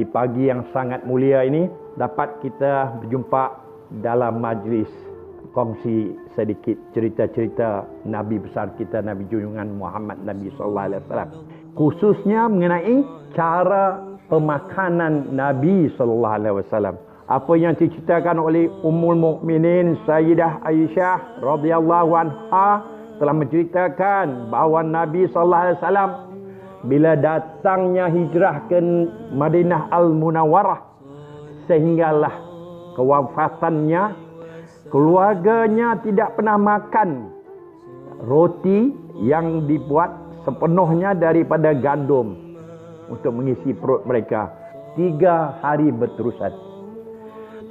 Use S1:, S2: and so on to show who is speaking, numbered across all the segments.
S1: di pagi yang sangat mulia ini dapat kita berjumpa dalam majlis kongsi sedikit cerita-cerita Nabi besar kita, Nabi junjungan Muhammad Nabi sallallahu alaihi wasallam. Khususnya mengenai cara pemakanan Nabi sallallahu alaihi wasallam. Apa yang diceritakan oleh Ummul Mukminin Sayyidah Aisyah radhiyallahu anha telah menceritakan bahawa Nabi sallallahu alaihi wasallam bila datangnya hijrah ke Madinah Al-Munawwarah sehinggalah kewafatannya, keluarganya tidak pernah makan roti yang dibuat sepenuhnya daripada gandum untuk mengisi perut mereka 3 hari berterusan.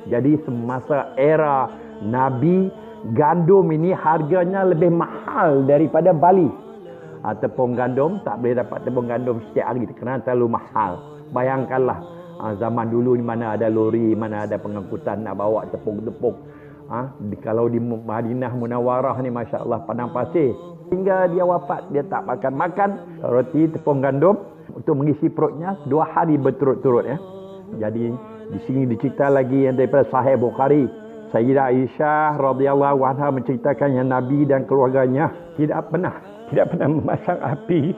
S1: Jadi semasa era Nabi, gandum ini harganya lebih mahal daripada Bali. Tepung gandum, tak boleh dapat tepung gandum setiap hari kerana terlalu mahal. Bayangkanlah zaman dulu di mana ada lori, mana ada pengangkutan nak bawa tepung-tepung. Kalau di Madinah Munawwarah ni Masya Allah padang pasir. Hingga dia wafat, dia tak makan roti tepung gandum untuk mengisi perutnya 2 hari berturut-turut ya. Jadi di sini dicerita lagi yang daripada Sahih Bukhari. Sayyidah Aisyah radhiyallahu anha menceritakan yang Nabi dan keluarganya tidak pernah memasang api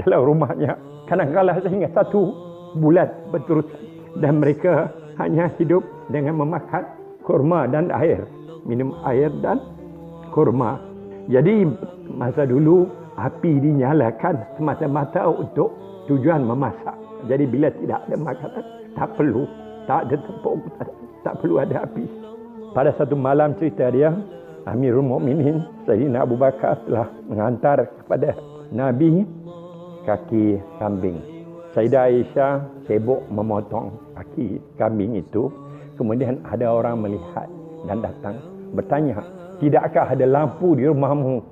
S1: dalam rumahnya. Kadang-kadang sehingga 1 bulan berterusan. Dan mereka hanya hidup dengan memakan kurma dan air. Minum air dan kurma. Jadi masa dulu api dinyalakan semata-mata untuk tujuan memasak. Jadi bila tidak ada makanan, tak ada tepung, tak perlu ada api. Pada satu malam cerita dia, Amirul Mukminin Sayyidina Abu Bakar telah menghantar kepada Nabi kaki kambing. Sayyidah Aisyah sibuk memotong kaki kambing itu. Kemudian ada orang melihat dan datang bertanya, tidakkah ada lampu di rumahmu?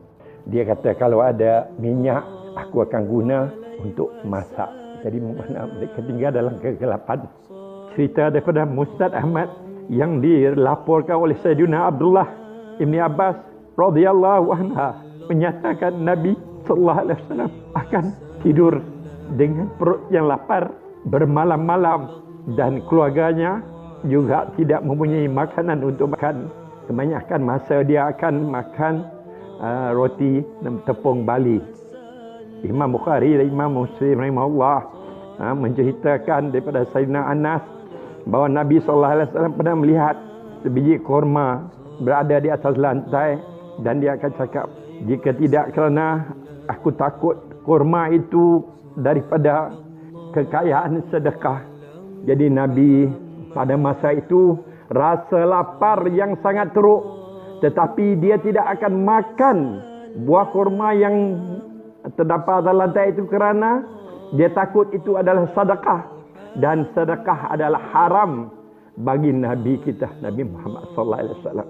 S1: Dia kata, kalau ada minyak aku akan guna untuk masak. Jadi mana mereka tinggal dalam kegelapan. Cerita daripada Musnad Ahmad yang dilaporkan oleh Sayyidina Abdullah Ibni Abbas radhiyallahu anha menyatakan Nabi sallallahu alaihi wasallam akan tidur dengan perut yang lapar bermalam-malam dan keluarganya juga tidak mempunyai makanan untuk makan. Kebanyakan masa dia akan makan roti tepung Bali. Imam Bukhari dan Imam Muslim rahimahullah menceritakan daripada Sayyidina Anas bahawa Nabi sallallahu alaihi wasallam pernah melihat sebiji kurma berada di atas lantai dan dia akan cakap, jika tidak kerana aku takut kurma itu daripada kekayaan sedekah. Jadi Nabi pada masa itu rasa lapar yang sangat teruk, tetapi dia tidak akan makan buah kurma yang terdapat dalam lantai itu kerana dia takut itu adalah sedekah, dan sedekah adalah haram bagi Nabi kita, Nabi Muhammad sallallahu alaihi wasallam.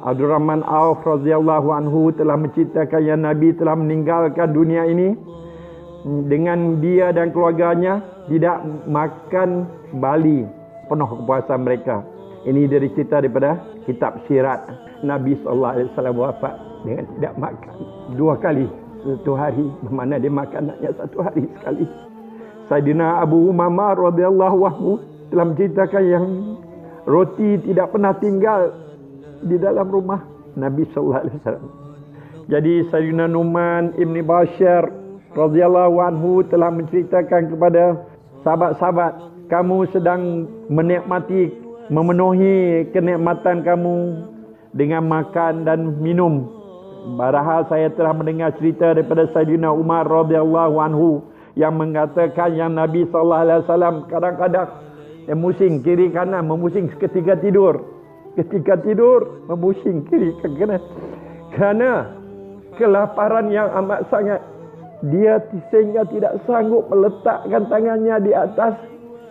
S1: Abdurrahman Auf radhiyallahu anhu telah menceritakan yang Nabi telah meninggalkan dunia ini dengan dia dan keluarganya tidak makan bali penuh kepuasan mereka. Ini dari cerita daripada kitab sirat. Nabi sallallahu alaihi wasallam wafat dengan tidak makan 2 kali satu hari, bermakna dia makan hanya 1 hari sekali. Sayyidina Abu Umamah radhiyallahu anhu telah menceritakan yang roti tidak pernah tinggal di dalam rumah Nabi sallallahu alaihi wasallam. Jadi Sayyidina Nu'man Ibni Bashir radhiyallahu anhu telah menceritakan kepada sahabat-sahabat, kamu sedang memenuhi kenikmatan kamu dengan makan dan minum. Padahal saya telah mendengar cerita daripada Sayyidina Umar radhiyallahu anhu yang mengatakan yang Nabi sallallahu alaihi wasallam kadang-kadang memusing kiri kanan, memusing ketika tidur. Ketika tidur memusing kiri kanan kerana kelaparan yang amat sangat. Dia sehingga tidak sanggup meletakkan tangannya di atas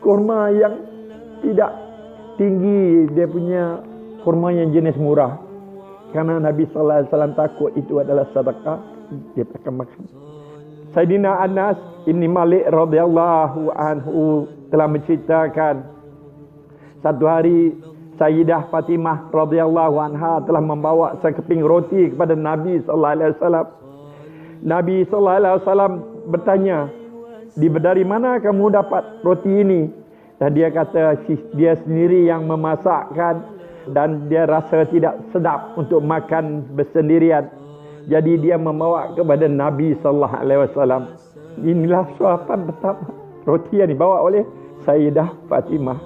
S1: kurma yang tidak tinggi, dia punya kurma yang jenis murah. Kerana Nabi sallallahu alaihi wasallam takut itu adalah sedekah, dia akan makan. Sayyidina Anas Ibni Malik radhiyallahu anhu telah menceritakan satu hari Sayyidah Fatimah radhiyallahu anha telah membawa sekeping roti kepada Nabi sallallahu alaihi wasallam. Nabi sallallahu alaihi wasallam bertanya, dari mana kamu dapat roti ini? Dan dia kata dia sendiri yang memasakkan dan dia rasa tidak sedap untuk makan bersendirian. Jadi dia membawa kepada Nabi sallallahu alaihi wasallam. Inilah suapan pertama. Roti yang dibawa oleh Sayyidah Fatimah.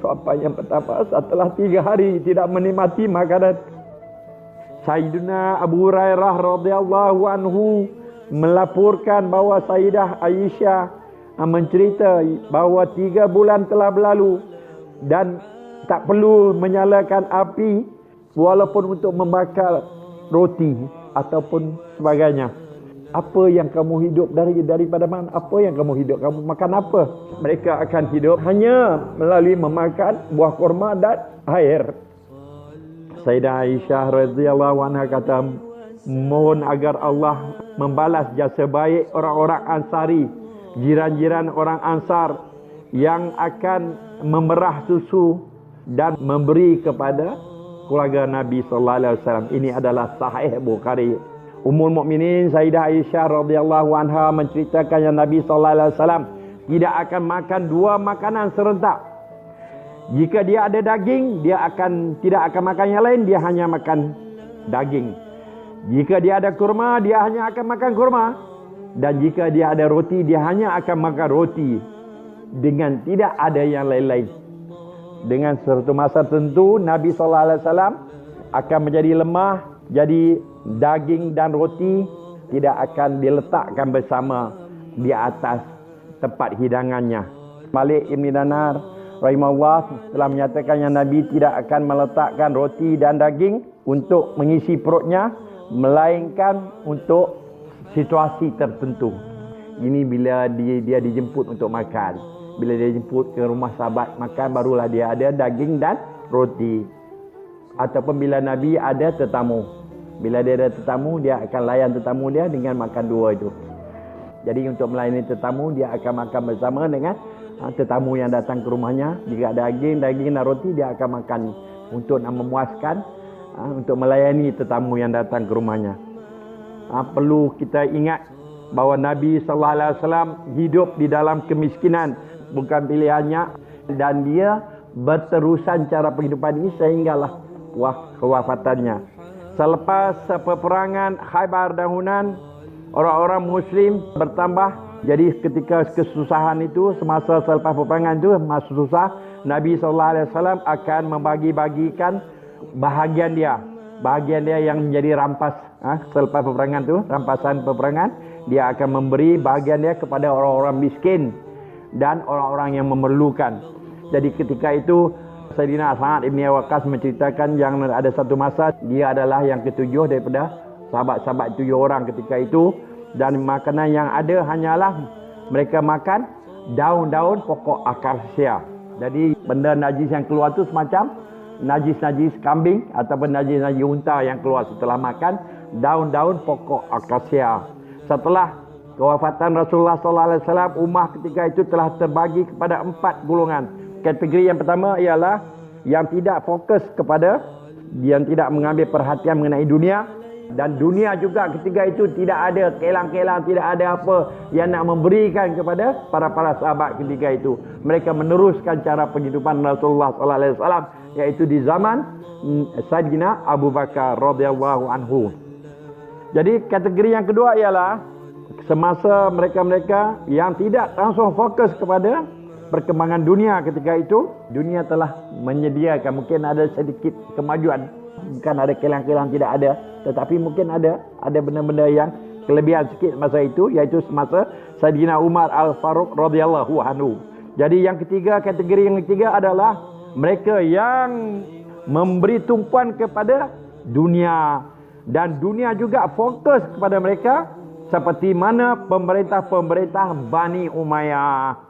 S1: Suapan yang pertama setelah 3 hari tidak menikmati makanan. Sayyidina Abu Hurairah radhiyallahu anhu melaporkan bahawa Sayyidah Aisyah mencerita bahawa 3 bulan telah berlalu dan tak perlu menyalakan api walaupun untuk membakar roti ataupun sebagainya. Apa yang kamu hidup daripada mana? Apa yang kamu hidup? Kamu makan apa? Mereka akan hidup hanya melalui memakan buah kurma dan air. Sayyidah Aisyah radhiyallahu anha kata, mohon agar Allah membalas jasa baik orang-orang Ansari, jiran-jiran orang Ansar yang akan memerah susu dan memberi kepada keluarga Nabi sallallahu alaihi wasallam. Ini adalah sahih Bukhari. Ummul Mukminin Sayyidah Aisyah radhiyallahu anha menceritakan yang Nabi sallallahu alaihi wasallam tidak akan makan 2 makanan serentak. Jika dia ada daging, dia tidak akan makan yang lain, dia hanya makan daging. Jika dia ada kurma, dia hanya akan makan kurma. Dan jika dia ada roti, dia hanya akan makan roti. Dengan tidak ada yang lain-lain. Dengan suatu masa tertentu, Nabi SAW akan menjadi lemah. Jadi daging dan roti tidak akan diletakkan bersama di atas tempat hidangannya. Malik Ibn Dinar rahimahullah telah menyatakan yang Nabi tidak akan meletakkan roti dan daging untuk mengisi perutnya, melainkan untuk situasi tertentu. Ini bila dia dijemput untuk makan. Bila dia jemput ke rumah sahabat makan, barulah dia ada daging dan roti. Ataupun bila Nabi ada tetamu. Bila dia ada tetamu, dia akan layan tetamu dia dengan makan 2 itu. Jadi untuk melayani tetamu, dia akan makan bersama dengan tetamu yang datang ke rumahnya. Jika ada daging dan roti, dia akan makan untuk memuaskan, untuk melayani tetamu yang datang ke rumahnya. Perlu kita ingat bahawa Nabi SAW hidup di dalam kemiskinan, bukan pilihannya, dan dia berterusan cara penghidupan ini sehinggalah kewafatannya. Selepas peperangan Khaybar dan Hunan, orang-orang Muslim bertambah. Jadi ketika kesusahan itu, semasa selepas peperangan itu masa susah, Nabi SAW akan membagi-bagikan bahagian dia yang menjadi rampas selepas peperangan itu, rampasan peperangan, dia akan memberi bahagian dia kepada orang-orang miskin dan orang-orang yang memerlukan. Jadi ketika itu Sayyidina Sa'ad Ibn Waqqas menceritakan yang ada satu masa dia adalah yang ke-7 daripada sahabat-sahabat 7 orang ketika itu, dan makanan yang ada hanyalah mereka makan daun-daun pokok akasia. Jadi benda najis yang keluar tu semacam najis-najis kambing ataupun najis-najis unta yang keluar setelah makan daun-daun pokok akasia. Setelah kewafatan Rasulullah SAW, ummah ketika itu telah terbagi kepada 4 golongan. Kategori yang pertama ialah yang tidak fokus kepada, yang tidak mengambil perhatian mengenai dunia, dan dunia juga ketika itu tidak ada kelang-kelang, tidak ada apa yang nak memberikan kepada para sahabat ketika itu. Mereka meneruskan cara penghidupan Rasulullah SAW, iaitu di zaman Sayyidina Abu Bakar radhiyallahu anhu. Jadi kategori yang kedua ialah semasa mereka-mereka yang tidak langsung fokus kepada perkembangan dunia ketika itu, dunia telah menyediakan, mungkin ada sedikit kemajuan, bukan ada kelang-kelang, tidak ada, tetapi mungkin ada benda-benda yang kelebihan sikit masa itu, iaitu semasa Sayyidina Umar Al-Faruq radhiyallahu anhu. Jadi kategori yang ketiga adalah mereka yang memberi tumpuan kepada dunia, dan dunia juga fokus kepada mereka, seperti mana pemerintah Bani Umayyah.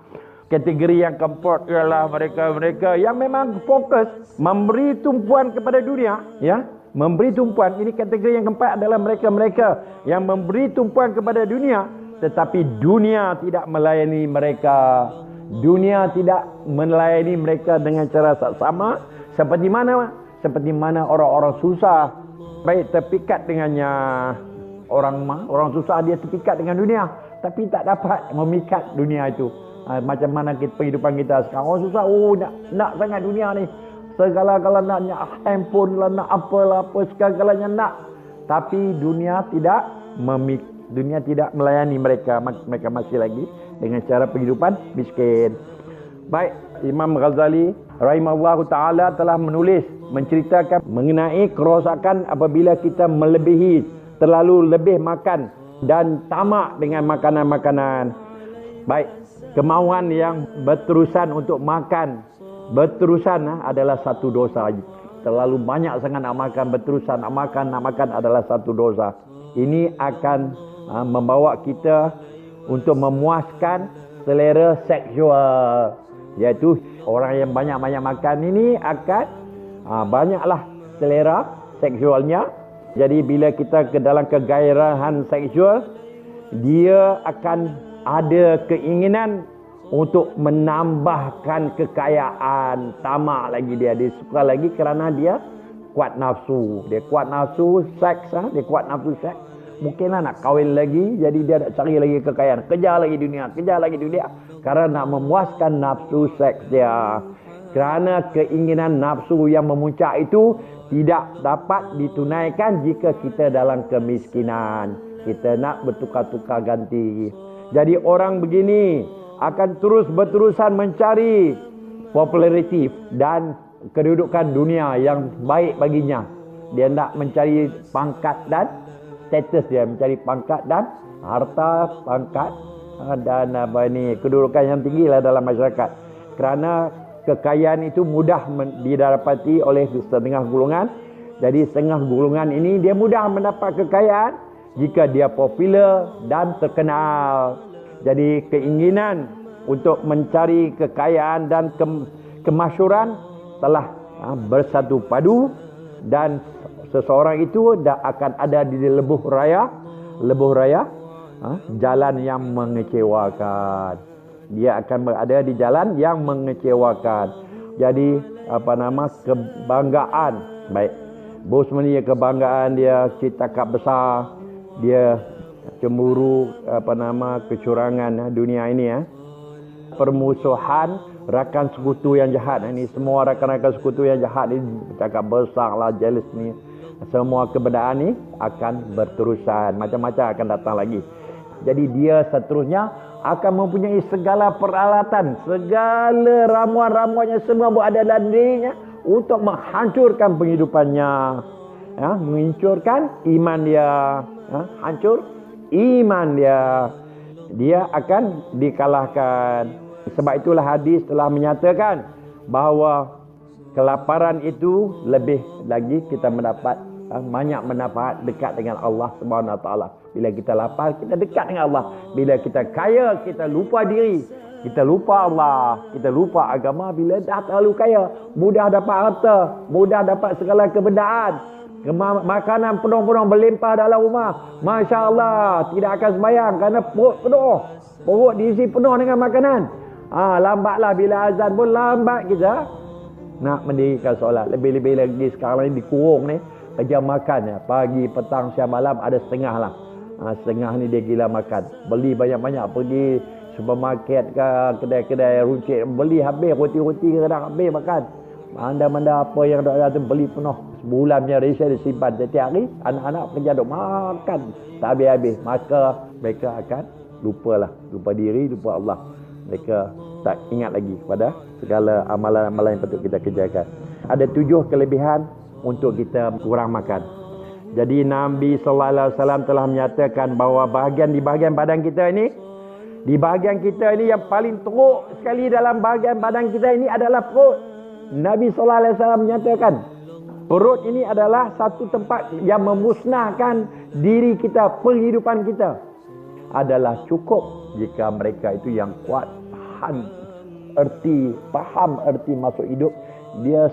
S1: Kategori yang keempat ialah mereka-mereka yang memang fokus memberi tumpuan kepada dunia, ya, memberi tumpuan. Ini kategori yang keempat adalah mereka-mereka yang memberi tumpuan kepada dunia, tetapi dunia tidak melayani mereka. Dunia tidak melayani mereka dengan cara sama, seperti mana orang-orang susah baik terpikat dengannya. Orang susah dia terpikat dengan dunia, tapi tak dapat memikat dunia itu. Macam mana kehidupan kita sekarang. Orang susah, nak sangat dunia ni. Segala-gala nak handphone lah, nak apalah, apa segala-galanya nak. Tapi dunia tidak melayani mereka. Mereka masih lagi dengan cara kehidupan miskin. Baik, Imam Ghazali rahimahullah ta'ala telah menulis, menceritakan mengenai kerosakan apabila kita melebihi, terlalu lebih makan dan tamak dengan makanan-makanan. Baik, kemauan yang berterusan untuk makan berterusan adalah satu dosa. Terlalu banyak sangat nak makan, berterusan nak makan adalah satu dosa. Ini akan membawa kita untuk memuaskan selera seksual, iaitu orang yang banyak-banyak makan ini akan banyaklah selera seksualnya. Jadi bila kita ke dalam kegairahan seksual, dia akan ada keinginan untuk menambahkan kekayaan, tamak lagi dia suka lagi kerana dia kuat nafsu. Dia kuat nafsu seks, dia kuat nafsu seks. Mungkinlah nak kahwin lagi, jadi dia nak cari lagi kekayaan, kejar lagi dunia kerana nak memuaskan nafsu seks dia. Kerana keinginan nafsu yang memuncak itu tidak dapat ditunaikan jika kita dalam kemiskinan. Kita nak bertukar-tukar ganti. Jadi orang begini akan terus berterusan mencari populariti dan kedudukan dunia yang baik baginya. Dia nak mencari pangkat dan status dia, mencari pangkat dan harta, pangkat dan kedudukan yang tinggi lah dalam masyarakat. Kerana kekayaan itu mudah didapati oleh setengah golongan. Jadi setengah golongan ini dia mudah mendapat kekayaan jika dia popular dan terkenal. Jadi keinginan untuk mencari kekayaan dan kemasyhuran telah bersatu padu, dan seseorang itu akan ada di lebuh raya jalan yang mengecewakan. Dia akan berada di jalan yang mengecewakan. Jadi kebanggaan, baik bos media kebanggaan dia, citakat besar, dia cemburu kecurangan dunia ini permusuhan rakan sekutu yang jahat ini, semua rakan-rakan sekutu yang jahat ini cakap besarlah, jealous ni, semua kebenaran ni akan berterusan, macam-macam akan datang lagi. Jadi dia seterusnya akan mempunyai segala peralatan, segala ramuan-ramuannya semua berada dalam dirinya untuk menghancurkan penghidupannya, menghancurkan iman dia, hancur iman dia akan dikalahkan. Sebab itulah hadis telah menyatakan bahawa kelaparan itu lebih lagi kita mendapat banyak manfaat dekat dengan Allah Subhanahu Wa Taala. Bila kita lapar, kita dekat dengan Allah. Bila kita kaya, kita lupa diri, kita lupa Allah, kita lupa agama. Bila dah terlalu kaya, mudah dapat harta, mudah dapat segala kebenaran, makanan penuh-penuh berlimpah dalam rumah. Masya Allah, tidak akan sembahyang kerana perut penuh, perut diisi penuh dengan makanan. Lambatlah bila azan pun lambat kita nak mendirikan solat. Lebih-lebih lagi sekarang ni dikurung ni, kerja makan pagi, petang, siang, malam ada setengah lah. Setengah ni dia gila makan, beli banyak-banyak, pergi supermarket ke kedai-kedai runcit, beli habis roti-roti, kadang habis makan. Manda-manda apa yang ada tu beli penuh. Sebulan punya resa dia simpan setiap hari. Anak-anak kerja duk makan tak habis-habis. Maka mereka akan lupa diri, lupa Allah. Mereka tak ingat lagi pada segala amalan-amalan yang patut kita kerjakan. Ada 7 kelebihan untuk kita kurang makan. Jadi Nabi sallallahu alaihi wasallam telah menyatakan bahawa di bahagian badan kita ini, yang paling teruk sekali dalam bahagian badan kita ini adalah perut. Nabi sallallahu alaihi wasallam menyatakan perut ini adalah satu tempat yang memusnahkan diri kita, penghidupan kita. Adalah cukup jika mereka itu yang kuat faham erti masuk hidup, dia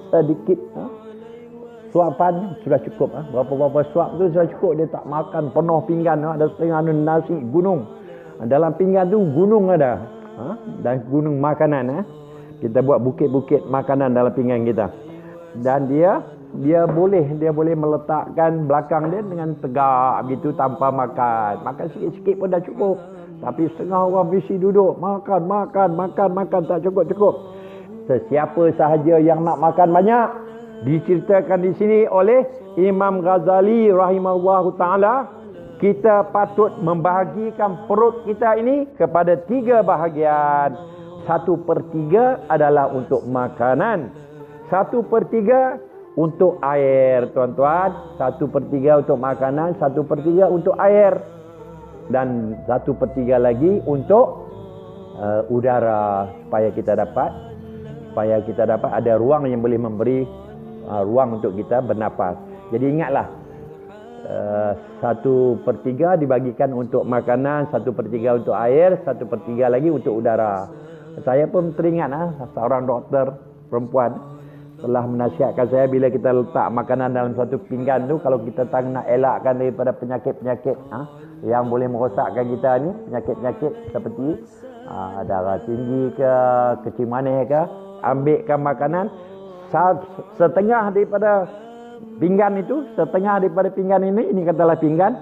S1: sedikit suapan sudah cukup. Berapa-berapa suap tu sudah cukup. Dia tak makan penuh pinggan, ada setengah nasi gunung dalam pinggan tu, gunung ada, dan gunung makanan. Kita buat bukit-bukit makanan dalam pinggan kita. Dan dia boleh meletakkan belakang dia dengan tegak begitu tanpa makan. Makan sikit-sikit pun dah cukup. Tapi setengah orang mesti duduk makan tak cukup. Sesiapa sahaja yang nak makan banyak, diceritakan di sini oleh Imam Ghazali rahimahullahu taala, kita patut membahagikan perut kita ini kepada 3 bahagian. 1/3 adalah untuk makanan, 1/3 untuk air, tuan-tuan. 1/3 untuk makanan, 1/3 untuk air, dan 1/3 lagi untuk udara, supaya kita dapat ada ruang yang boleh memberi ruang untuk kita bernafas. Jadi ingatlah, 1/3 dibagikan untuk makanan, 1/3 untuk air, 1/3 lagi untuk udara. Saya pun teringat seorang doktor perempuan telah menasihatkan saya, bila kita letak makanan dalam satu pinggan tu, kalau kita nak elakkan daripada penyakit-penyakit yang boleh merosakkan kita ni, penyakit-penyakit seperti darah tinggi ke, kecil manis ke, ambilkan makanan setengah daripada pinggan itu, setengah daripada pinggan ini katalah pinggan,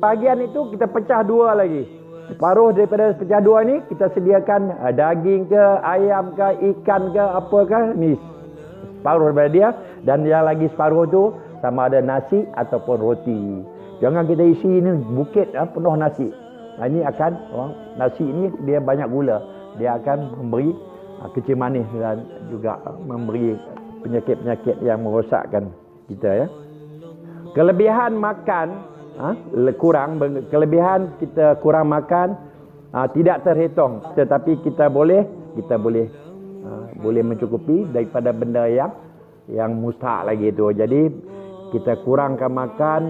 S1: bahagian itu kita pecah 2 lagi. Separuh daripada pecah 2 ni kita sediakan daging ke, ayam ke, ikan ke, apa ke, ni separuh daripada dia, dan yang lagi separuh tu sama ada nasi ataupun roti. Jangan kita isi ni bukit penuh nasi. Ini akan nasi ini dia banyak gula, dia akan memberi kecil manis dan juga memberi penyakit-penyakit yang merosakkan kita, ya. Kelebihan makan kelebihan kita kurang makan tidak terhitung, tetapi kita boleh mencukupi daripada benda yang mustahak lagi itu. Jadi kita kurangkan makan,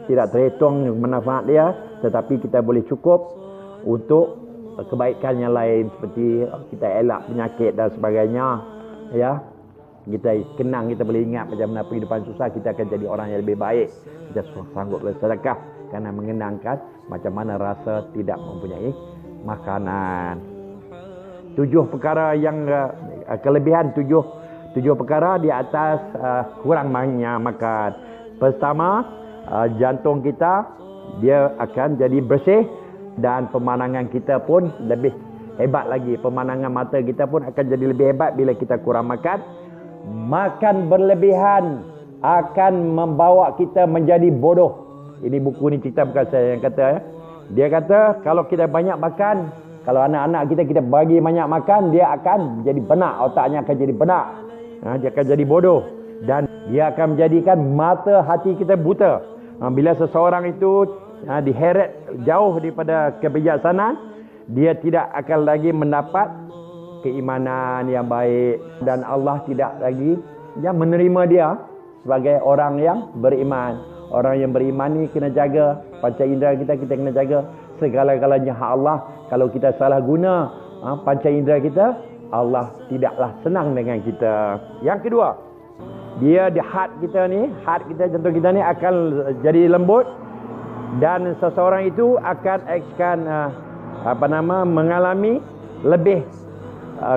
S1: tidak terhitung manfaat dia, tetapi kita boleh cukup untuk kebaikan yang lain, seperti kita elak penyakit dan sebagainya, ya. Kita kenang, kita boleh ingat macam mana kehidupan susah, kita akan jadi orang yang lebih baik. Kita sanggup bersedekah kerana mengenangkan macam mana rasa tidak mempunyai makanan. 7 perkara yang kelebihan 7 perkara di atas kurang banyak makan. Pertama, jantung kita dia akan jadi bersih, dan pemandangan kita pun lebih hebat lagi. Pemandangan mata kita pun akan jadi lebih hebat bila kita kurang makan. Makan berlebihan akan membawa kita menjadi bodoh. Ini buku ni cerita, bukan saya yang kata, ya. Dia kata kalau kita banyak makan, kalau anak-anak kita bagi banyak makan, dia akan jadi benak, otaknya akan jadi benak. Dia akan jadi bodoh, dan dia akan menjadikan mata hati kita buta. Bila seseorang itu diheret jauh daripada kebijaksanaan, dia tidak akan lagi mendapat keimanan yang baik, dan Allah tidak lagi menerima dia sebagai orang yang beriman. Orang yang beriman ni kena jaga panca indera kita kena jaga segala-galanya hak Allah. Kalau kita salah guna panca indera kita, Allah tidaklah senang dengan kita. Yang kedua, dia di hati kita, jantung kita ni akan jadi lembut, dan seseorang itu akan mengalami lebih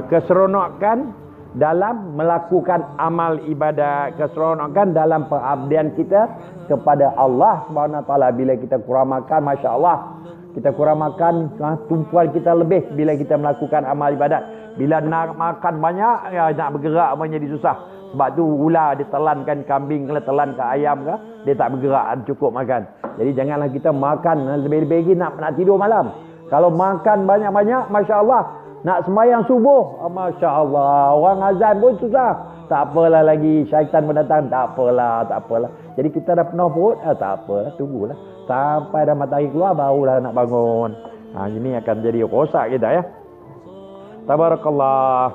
S1: keseronokan dalam melakukan amal ibadat, keseronokan dalam pengabdian kita kepada Allah Subhanahu Wa Taala. Bila kita kurang makan, masya-Allah, kita kurang makan, tumpuan kita lebih bila kita melakukan amal ibadat. Bila nak makan banyak, nak bergerak menjadi susah. Sebab tu ular dia telankan kambing ke, telan ke ayam ke, dia tak bergerak, cukup makan. Jadi janganlah kita makan lebih-lebih lagi nak tidur malam. Kalau makan banyak-banyak, masya-Allah, nak sembahyang subuh, masya-Allah, orang azan pun susah. Tak apalah lagi, syaitan mendatang, tak apalah. Jadi kita dah penuh perut, tak apalah, tunggulah sampai dah matahari keluar barulah nak bangun. Ini akan jadi rosak kita, ya. Tabarakallah.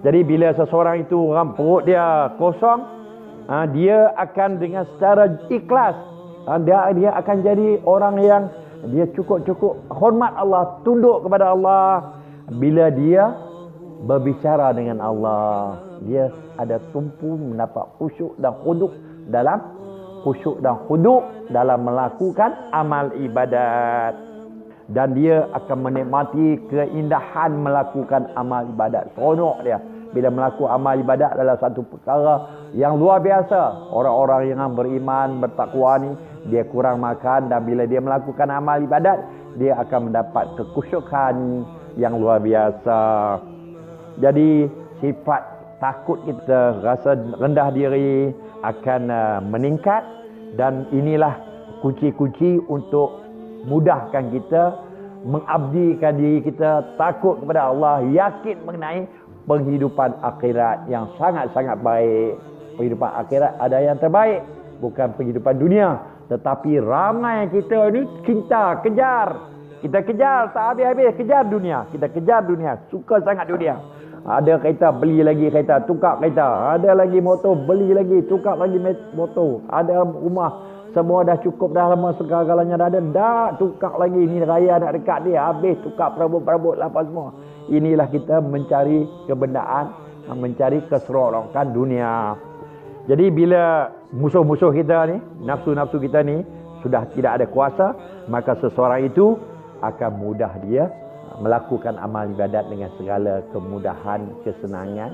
S1: Jadi bila seseorang itu perut dia kosong, dia akan dengan secara ikhlas, dia akan jadi orang yang dia cukup hormat Allah, tunduk kepada Allah. Bila dia berbicara dengan Allah, dia ada tumpu mendapat khusyuk dan khuduk dalam melakukan amal ibadat, dan dia akan menikmati keindahan melakukan amal ibadat. Seronok dia bila melakukan amal ibadat adalah satu perkara yang luar biasa. Orang-orang yang beriman, bertakwa ni, dia kurang makan, dan bila dia melakukan amal ibadat, dia akan mendapat kekhusyukan yang luar biasa. Jadi sifat takut kita, rasa rendah diri akan meningkat, dan inilah kunci-kunci untuk mudahkan kita mengabdikan diri kita, takut kepada Allah, yakin mengenai penghidupan akhirat yang sangat-sangat baik. Penghidupan akhirat ada yang terbaik, bukan penghidupan dunia. Tetapi ramai kita ni cinta, kejar. Kita kejar tak habis-habis, kejar dunia. Kita kejar dunia, suka sangat dunia. Ada kereta, beli lagi kereta, tukar kereta. Ada lagi motor, beli lagi, tukar lagi motor. Ada rumah, semua dah cukup, dah lama segala-galanya dah ada. Dah tukar lagi, ni raya nak dekat dia, habis tukar perabot-perabot lah apa semua. Inilah kita mencari kebendaan, mencari keseronokan dunia. Jadi bila musuh-musuh kita ni, nafsu-nafsu kita ni sudah tidak ada kuasa, maka seseorang itu akan mudah dia melakukan amal ibadat dengan segala kemudahan, kesenangan.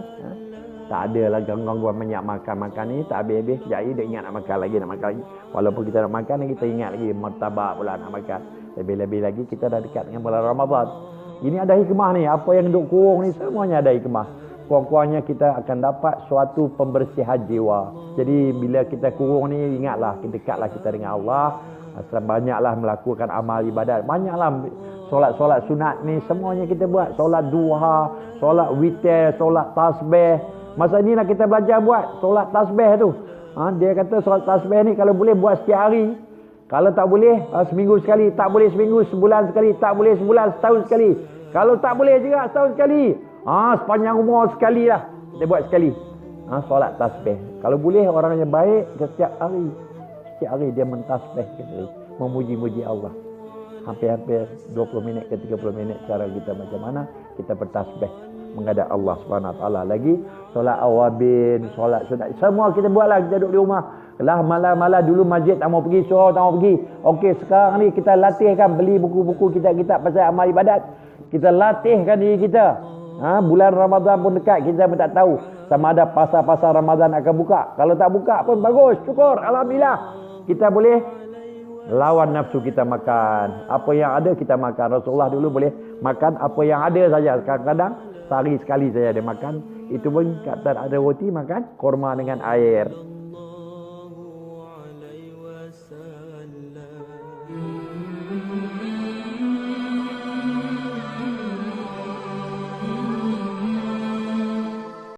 S1: Tak ada lah gangguan banyak makan ni, tak habis-habis. Jadi dia ingat nak makan lagi. Walaupun kita nak makan, kita ingat lagi martabak pula nak makan. Lebih-lebih lagi kita dah dekat dengan bulan Ramadan. Ini ada hikmah ni. Apa yang duk kurung ni semuanya ada hikmah. Kurang-kurangnya kita akan dapat suatu pembersihan jiwa. Jadi bila kita kurung ni, ingatlah, dekatlah kita dengan Allah. Banyaklah melakukan amal ibadat. Banyaklah solat-solat sunat ni semuanya kita buat. Solat duha, solat witir, solat tasbih. Masa ni nak kita belajar buat solat tasbih tu. Dia kata solat tasbih ni kalau boleh buat setiap hari. Kalau tak boleh seminggu sekali, tak boleh seminggu, sebulan sekali, tak boleh sebulan, setahun sekali. Kalau tak boleh juga setahun sekali. Sepanjang umur sekali lah. Kita buat sekali. Solat tasbih. Kalau boleh orang yang baik setiap hari. Setiap hari dia mentasbih. Memuji-muji Allah. Hampir-hampir 20 minit ke 30 minit cara kita macam mana kita bertasbih menghadap Allah SWT. Lagi solat awabin, solat sunat, semua kita buatlah. Kita duduk di rumah lah, malam-malam dulu masjid tak mau pergi, suruh tak mau pergi. Okey, sekarang ni kita latihkan, beli buku-buku kitab-kitab pasal amal ibadat. Kita latihkan diri kita. Bulan Ramadan pun dekat, kita pun tak tahu sama ada pasar-pasar Ramadan akan buka. Kalau tak buka pun bagus, syukur, alhamdulillah. Kita boleh lawan nafsu kita makan. Apa yang ada kita makan. Rasulullah dulu boleh makan apa yang ada saja. Kadang-kadang sehari sekali saja dia makan. Itu pun kata ada roti, makan korma dengan air.